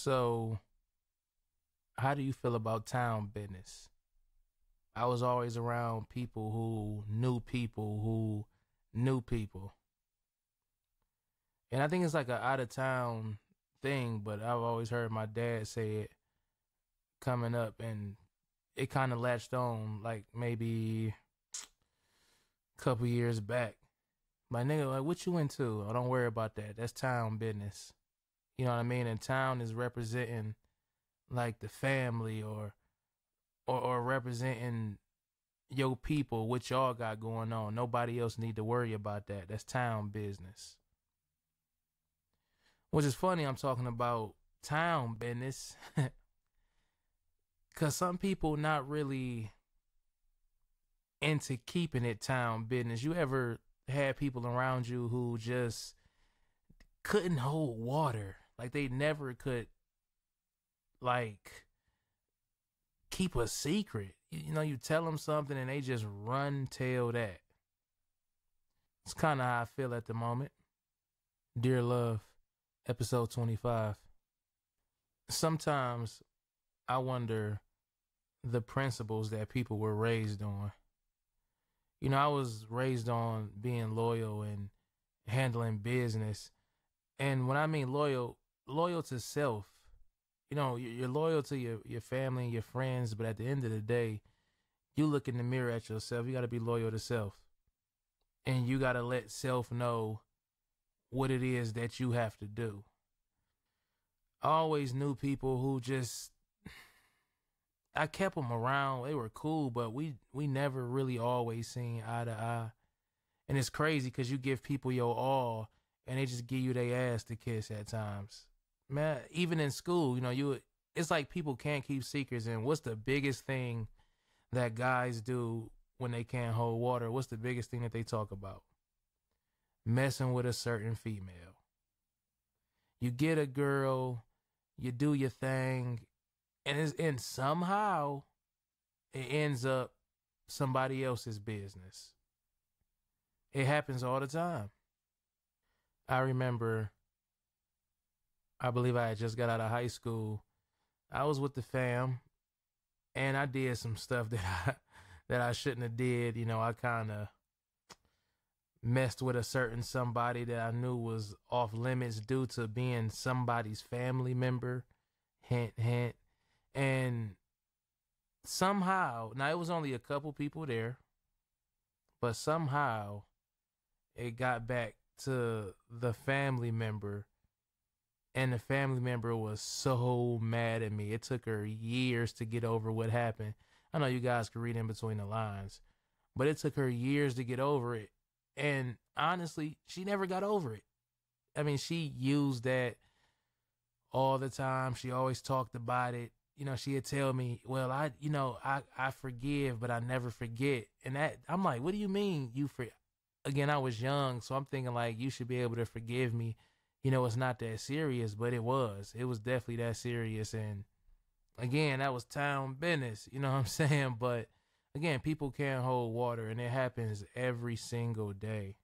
So, how do you feel about town business? I was always around people who knew people who knew people. And I think it's like a out of town thing, but I've always heard my dad say it coming up, and it kind of latched on like maybe a couple years back. My nigga, like, what you into? Oh, don't worry about that. That's town business. You know what I mean? And town is representing like the family or representing your people, what y'all got going on. Nobody else need to worry about that. That's town business. Which is funny, I'm talking about town business because some people not really into keeping it town business. You ever had people around you who just couldn't hold water? Like they never could like keep a secret. You know, you tell them something and they just run tell that. It's kind of how I feel at the moment. Dear Love, episode 25. Sometimes I wonder the principles that people were raised on. You know, I was raised on being loyal and handling business. And when I mean loyal, loyal to self. You know, you're loyal to your family and your friends, but at the end of the day, you look in the mirror at yourself. You got to be loyal to self. And you got to let self know what it is that you have to do. I always knew people who just, I kept them around. They were cool, but we never really always seen eye to eye. And it's crazy because you give people your all and they just give you their ass to kiss at times. Man, even in school, you know, it's like people can't keep secrets. And what's the biggest thing that guys do when they can't hold water? What's the biggest thing that they talk about? Messing with a certain female. You get a girl, you do your thing, and somehow it ends up somebody else's business. It happens all the time. I remember, I believe I had just got out of high school. I was with the fam, and I did some stuff that I shouldn't have did. You know, I kind of messed with a certain somebody that I knew was off limits due to being somebody's family member. Hint, hint. And somehow, now it was only a couple people there, but somehow it got back to the family member. And the family member was so mad at me. It took her years to get over what happened. I know you guys can read in between the lines, but it took her years to get over it. And honestly, she never got over it. I mean, she used that all the time. She always talked about it. You know, she'd tell me, well, I forgive, but I never forget. And that, I'm like, what do you mean again, I was young, so I'm thinking like, you should be able to forgive me. You know, it's not that serious, but it was. It was definitely that serious. And again, that was town business. You know what I'm saying? But again, people can't hold water, and it happens every single day.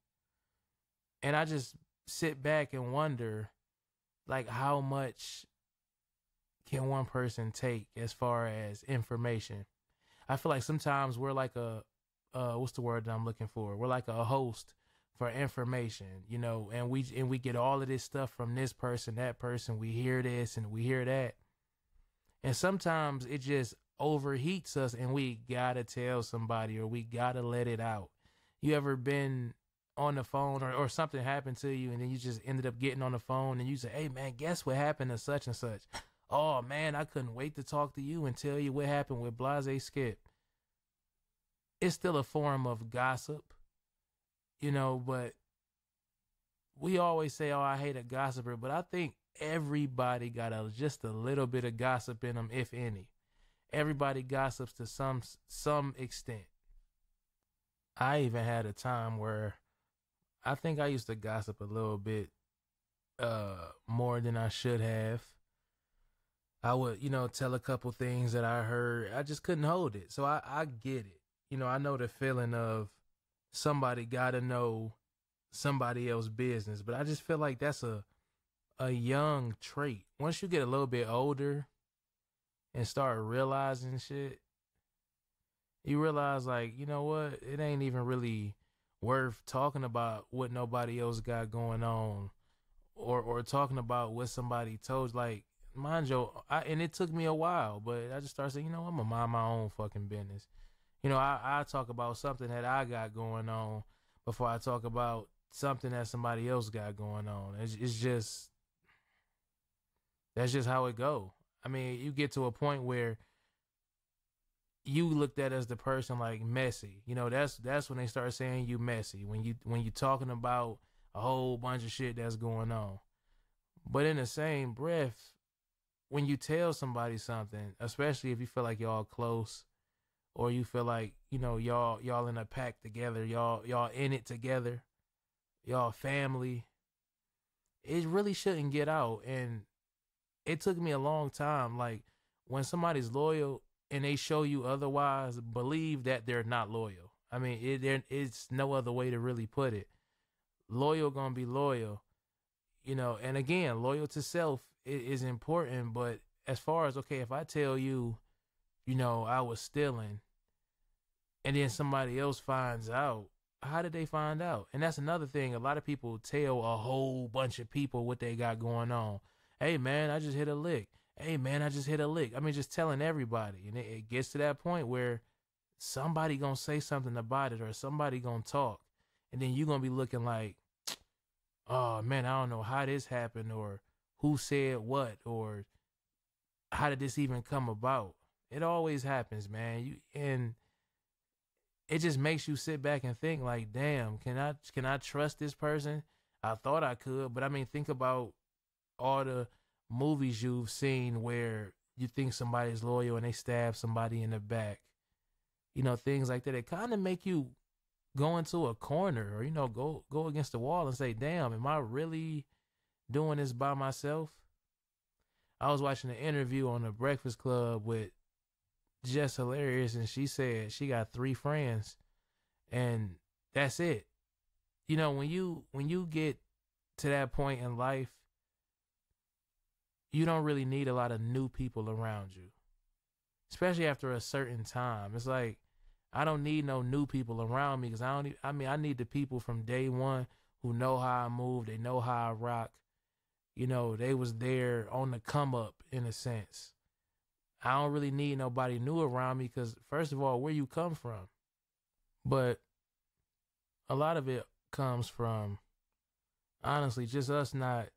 And I just sit back and wonder, like, how much can one person take as far as information? I feel like sometimes we're like what's the word that I'm looking for? We're like a host for information, you know, and we get all of this stuff from this person, that person. We hear this and we hear that. And sometimes it just overheats us and we gotta tell somebody or we gotta let it out. You ever been on the phone or something happened to you and then you just ended up getting on the phone and you say, hey man, guess what happened to such and such? Oh man, I couldn't wait to talk to you and tell you what happened with Blase Skip. It's still a form of gossip, you know, but we always say, oh, I hate a gossiper, but I think everybody got just a little bit of gossip in them, if any. Everybody gossips to some extent. I even had a time where I think I used to gossip a little bit more than I should have. I would, you know, tell a couple things that I heard. I just couldn't hold it. So I get it. You know, I know the feeling of somebody got to know somebody else's business, but I just feel like that's a a young trait. Once you get a little bit older and start realizing shit, you realize, like, you know what? It ain't even really worth talking about what nobody else got going on, or talking about what somebody told you. Like, mind you, and it took me a while, but I just started saying, you know, I'm gonna mind my own fucking business. You know, I talk about something that I got going on before I talk about something that somebody else got going on. It's just, that's just how it go. I mean, you get to a point where you looked at as the person like messy. You know, that's when they start saying you messy. When you talking about a whole bunch of shit that's going on. But in the same breath, when you tell somebody something, especially if you feel like y'all close, or you feel like, you know, y'all in a pack together, y'all in it together, y'all family, it really shouldn't get out. And it took me a long time. Like, when somebody's loyal and they show you otherwise, believe that they're not loyal. I mean, it's no other way to really put it. Loyal gonna be loyal, you know. And again, loyal to self is important. But as far as, okay, if I tell you, you know, I was stealing, and then somebody else finds out, how did they find out? And that's another thing. A lot of people tell a whole bunch of people what they got going on. Hey, man, I just hit a lick. Hey, man, I just hit a lick. I mean, just telling everybody. And it gets to that point where somebody going to say something about it, or somebody going to talk. And then you're going to be looking like, oh, man, I don't know how this happened, or who said what, or how did this even come about? It always happens, man. And it just makes you sit back and think like, damn, can I trust this person? I thought I could, but I mean, think about all the movies you've seen where you think somebody's loyal and they stab somebody in the back. You know, things like that. It kind of make you go into a corner, or, you know, go against the wall and say, damn, am I really doing this by myself? I was watching an interview on the Breakfast Club with Just Hilarious, and she said she got 3 friends, and that's it. You know, when you get to that point in life, you don't really need a lot of new people around you, especially after a certain time. It's like, I don't need no new people around me, because I need the people from day one who know how I move. They know how I rock. You know, they was there on the come up, in a sense. I don't really need nobody new around me, because first of all, where you come from. But a lot of it comes from, honestly, just us not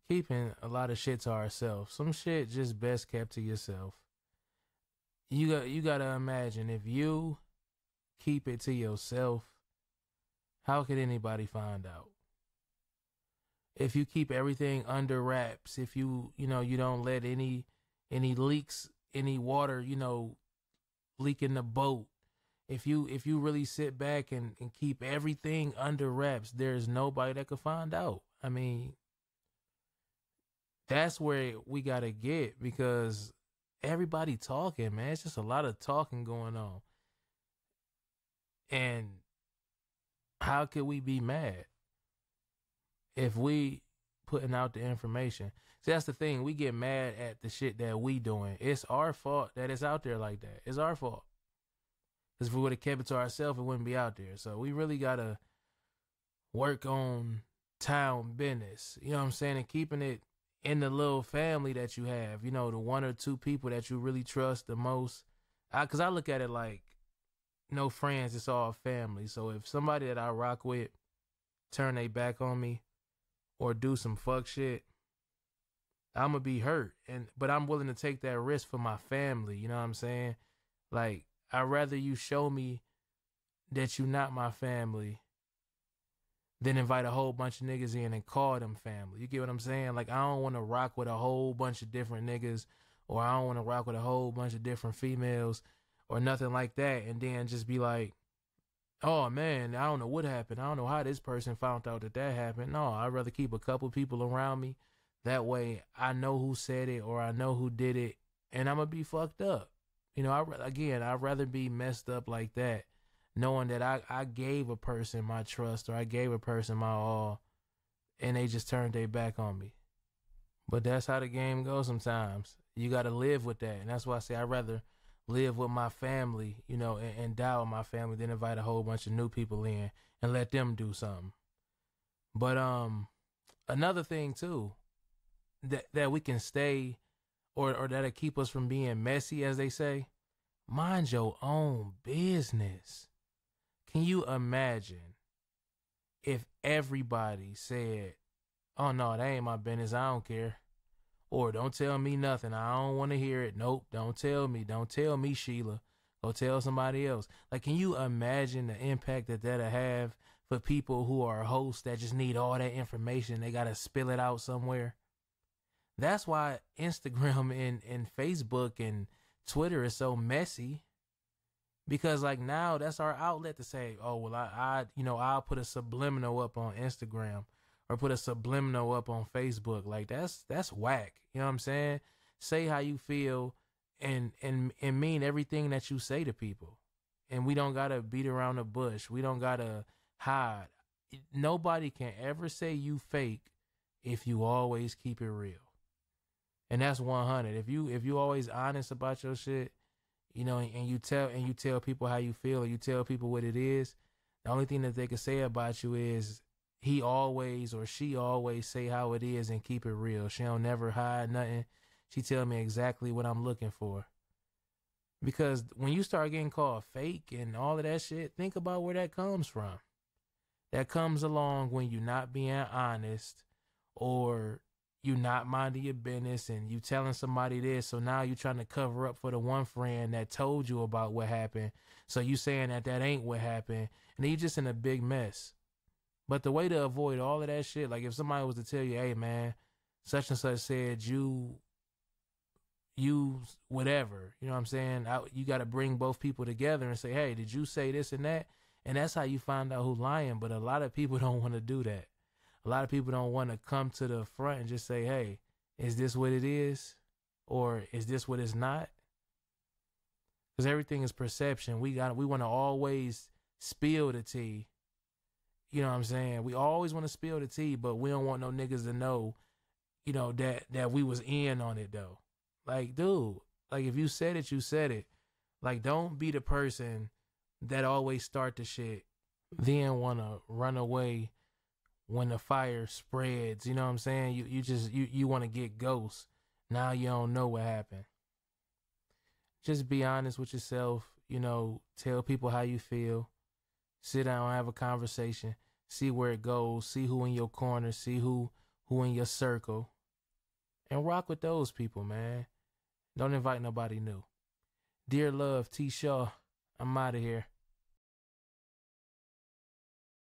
keeping a lot of shit to ourselves. Some shit just best kept to yourself. You got to imagine, if you keep it to yourself, how could anybody find out? If you keep everything under wraps, if you don't let any leaks, any water, you know, leak in the boat. If you really sit back and keep everything under wraps, there's nobody that could find out. I mean, that's where we got to get, because everybody talking, man. It's just a lot of talking going on. And how could we be mad if we putting out the information? See, that's the thing. We get mad at the shit that we doing. It's our fault that it's out there like that. It's our fault. Because if we would have kept it to ourselves, it wouldn't be out there. So we really got to work on town business. You know what I'm saying? And keeping it in the little family that you have. You know, the 1 or 2 people that you really trust the most. Because I look at it like, no friends, it's all family. So if somebody that I rock with turn their back on me or do some fuck shit, I'm gonna be hurt. But I'm willing to take that risk for my family. You know what I'm saying? Like, I'd rather you show me that you not my family than invite a whole bunch of niggas in and call them family. You get what I'm saying? Like, I don't want to rock with a whole bunch of different niggas, or I don't want to rock with a whole bunch of different females or nothing like that, and then just be like, oh man, I don't know what happened. I don't know how this person found out that happened. No, I'd rather keep a couple people around me. That way I know who said it, or I know who did it, and I'm going to be fucked up. You know, I'd rather be messed up like that, knowing that I gave a person my trust, or I gave a person my all, and they just turned their back on me. But that's how the game goes sometimes. You got to live with that. And that's why I say I'd rather live with my family, and die with my family than invite a whole bunch of new people in and let them do something. But another thing too, that we can stay or that'll keep us from being messy, as they say, mind your own business. Can you imagine if everybody said, oh no, that ain't my business, I don't care. Or don't tell me nothing, I don't want to hear it. Nope, don't tell me, Sheila. Go tell somebody else. Like, can you imagine the impact that'll have for people who are hosts that just need all that information? They got to spill it out somewhere. That's why Instagram and Facebook and Twitter is so messy. Because like now that's our outlet to say, oh, well, I'll put a subliminal up on Instagram or put a subliminal up on Facebook. Like that's whack. You know what I'm saying? Say how you feel and mean everything that you say to people. And we don't got to beat around the bush. We don't got to hide. Nobody can ever say you fake if you always keep it real. And that's 100. If you always honest about your shit, and you tell people how you feel, or you tell people what it is, the only thing that they can say about you is he always or she always say how it is and keep it real. She don't never hide nothing. She tell me exactly what I'm looking for. Because when you start getting called fake and all of that shit, think about where that comes from. That comes along when you're not being honest, or you not minding your business and you telling somebody this. So now you're trying to cover up for the one friend that told you about what happened. So you saying that ain't what happened. And then you just in a big mess. But the way to avoid all of that shit, like if somebody was to tell you, hey man, such and such said you whatever, you know what I'm saying? You got to bring both people together and say, hey, did you say this and that? And that's how you find out who's lying. But a lot of people don't want to do that. A lot of people don't want to come to the front and just say, hey, is this what it is? Or is this what it's not? Because everything is perception. We want to always spill the tea. You know what I'm saying? We always want to spill the tea, but we don't want no niggas to know, that we was in on it though. Like, dude, like if you said it, you said it. Like, don't be the person that always start the shit, then want to run away when the fire spreads. You know what I'm saying? You want to get ghosts. Now you don't know what happened. Just be honest with yourself. Tell people how you feel. Sit down, have a conversation, see where it goes, see who in your corner, see who in your circle, and rock with those people, man. Don't invite nobody new. Dear love, T. Shaw, I'm out of here.